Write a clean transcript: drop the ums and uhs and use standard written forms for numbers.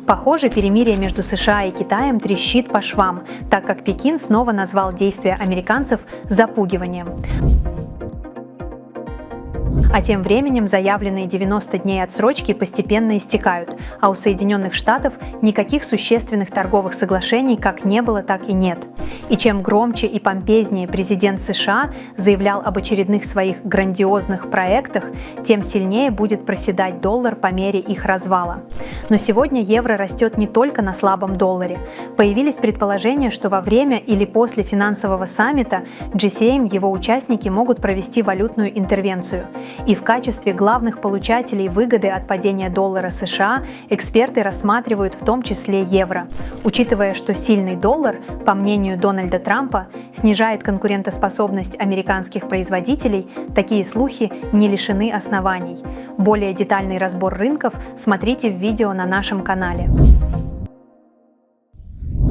Похоже, перемирие между США и Китаем трещит по швам, так как Пекин снова назвал действия американцев запугиванием. А тем временем заявленные 90 дней отсрочки постепенно истекают, а у Соединенных Штатов никаких существенных торговых соглашений как не было, так и нет. И чем громче и помпезнее президент США заявлял об очередных своих грандиозных проектах, тем сильнее будет проседать доллар по мере их развала. Но сегодня евро растет не только на слабом долларе. Появились предположения, что во время или после финансового саммита G7 его участники могут провести валютную интервенцию. И в качестве главных получателей выгоды от падения доллара США эксперты рассматривают в том числе евро, учитывая, что сильный доллар, по мнению Дональда Трампа, снижает конкурентоспособность американских производителей. Такие слухи не лишены оснований. Более детальный разбор рынков смотрите в видео на нашем канале.